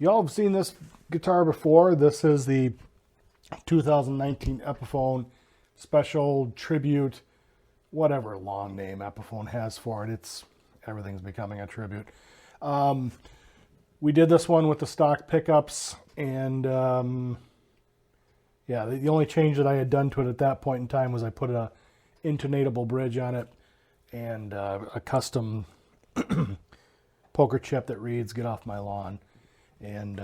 Y'all have seen this guitar before. This is the 2019 Epiphone Special Tribute, whatever long name Epiphone has for it. Everything's becoming a tribute. We did this one with the stock pickups, and yeah, the only change that I had done to it at that point in time was I put a intonatable bridge on it and a custom poker chip that reads "Get Off My Lawn." And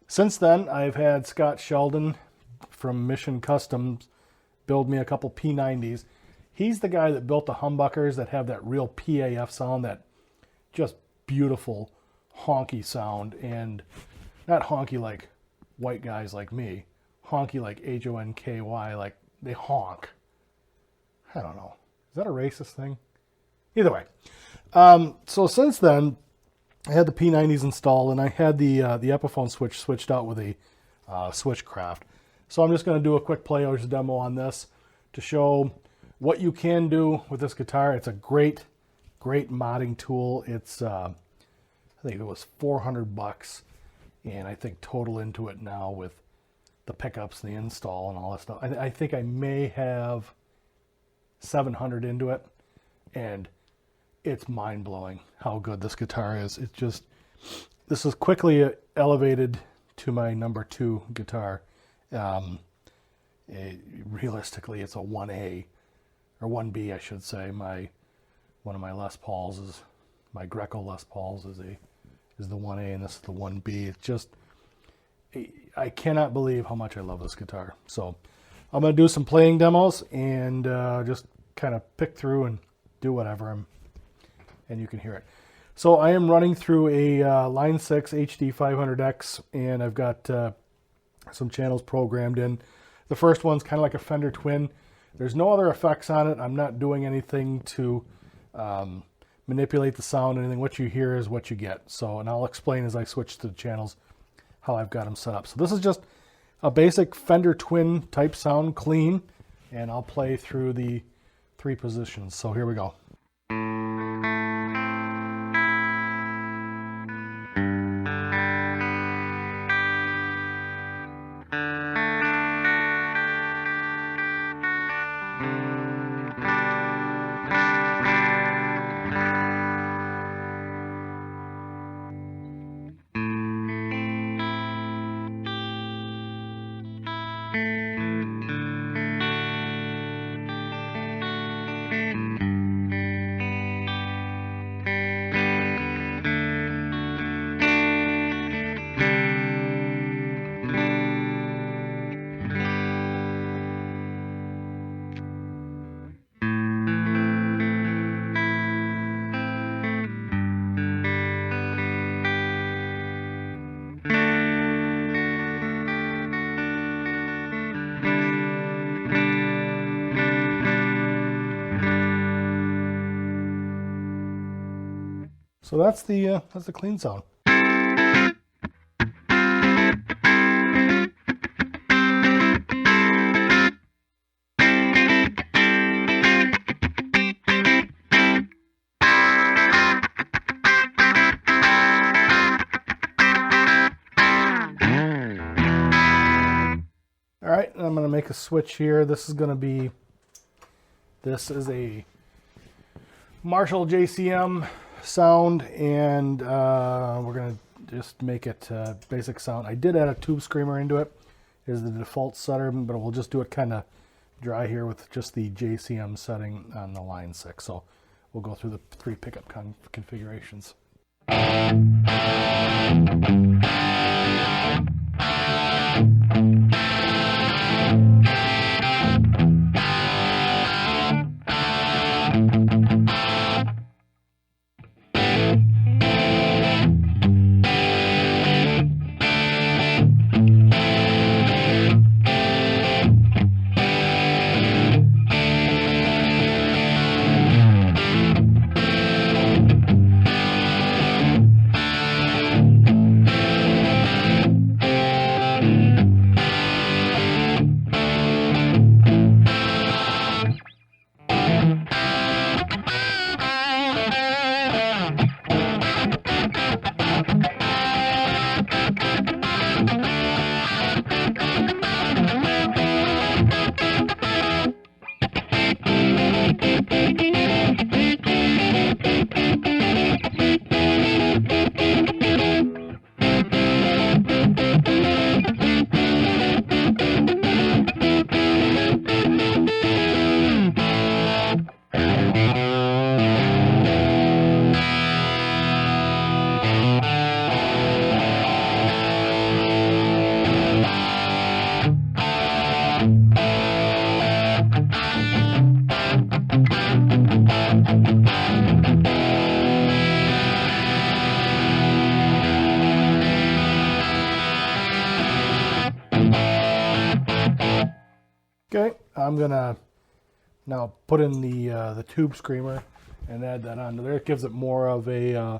since then, I've had Scott Sheldon from Mission Customs build me a couple P90s. He's the guy that built the humbuckers that have that real PAF sound, that just beautiful honky sound, and not honky like white guys like me, honky like HONKY, like they honk. I don't know. Is that a racist thing? Either way. So since then, I had the P90s installed, and I had the Epiphone switch switched out with a Switchcraft. So I'm just going to do a quick player's demo on this to show what you can do with this guitar. It's a great modding tool. It's I think it was $400, and I think total into it now with the pickups, the install, and all that stuff. I think I may have $700 into it, and it's mind-blowing how good this guitar is. It's just, this is quickly elevated to my number 2 guitar. Realistically, it's a 1A, or 1B, I should say. One of my Les Pauls is, my Greco Les Pauls is the 1A, and this is the 1B. It's just, I cannot believe how much I love this guitar. So I'm going to do some playing demos and just kind of pick through and do whatever, and you can hear it. So I am running through a Line 6 HD 500X, and I've got some channels programmed in. The first one's kind of like a Fender Twin. There's no other effects on it. I'm not doing anything to manipulate the sound or anything. What you hear is what you get. So, and I'll explain as I switch to the channels how I've got them set up. So this is just a basic Fender Twin type sound, clean, and I'll play through the 3 positions. So here we go. So that's the clean sound. All right, I'm going to make a switch here. This is a Marshall JCM sound, and we're going to just make it basic sound. I did add a tube screamer into it as the default setter, but we'll just do it kind of dry here with just the JCM setting on the Line 6. So we'll go through the 3 pickup configurations. Okay, I'm gonna now put in the tube screamer and add that onto there. It gives it more of a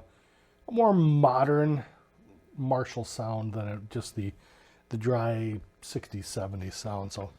more modern Marshall sound than just the dry 60s, 70s sound. So.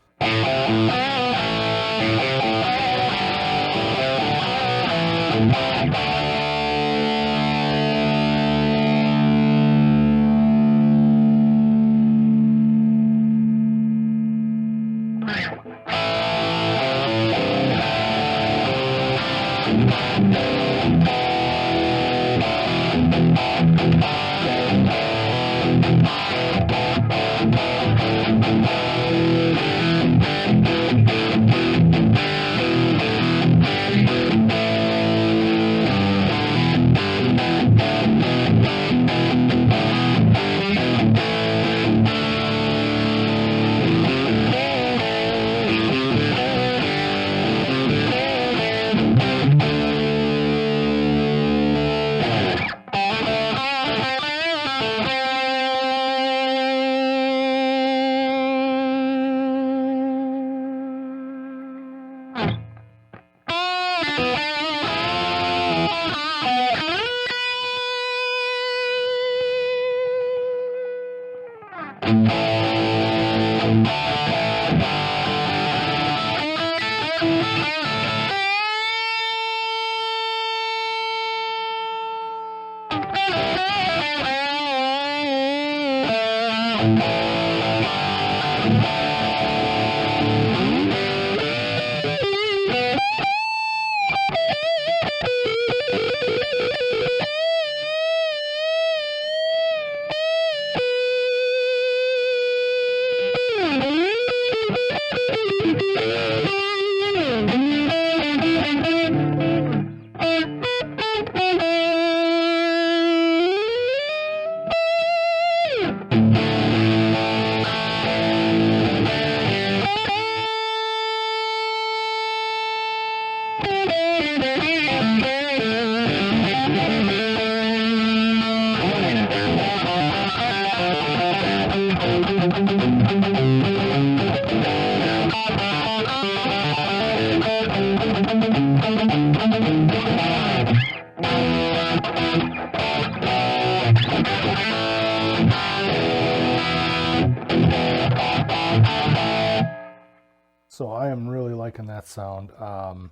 So I am really liking that sound. I'm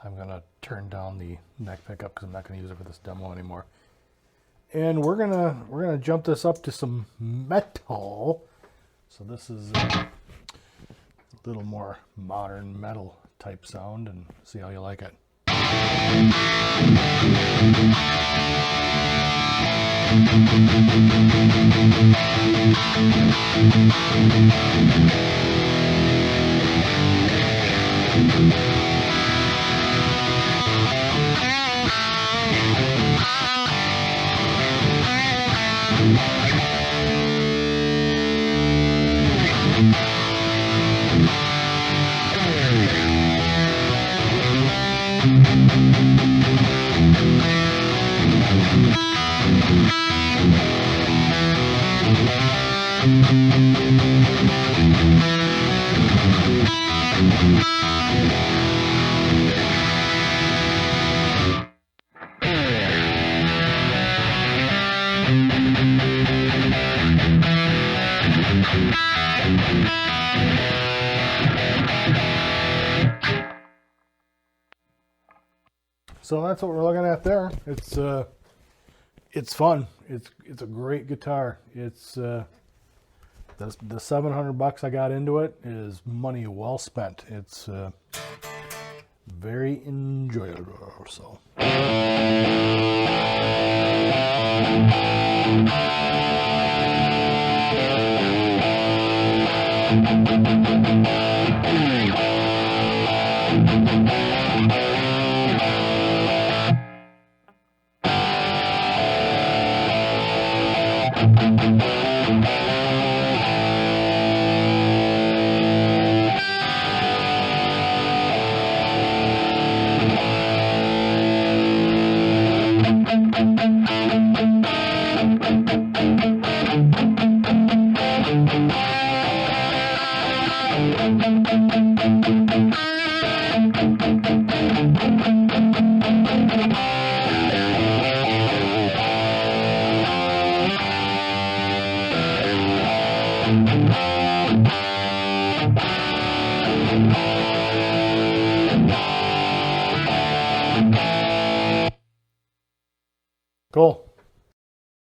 gonna turn down the neck pickup because I'm not gonna use it for this demo anymore. And we're gonna jump this up to some metal. So this is a little more modern metal type sound, and see how you like it. So that's what we're looking at there. It's fun. It's a great guitar. It's the $700 I got into it is money well spent. It's very enjoyable. So. Cool.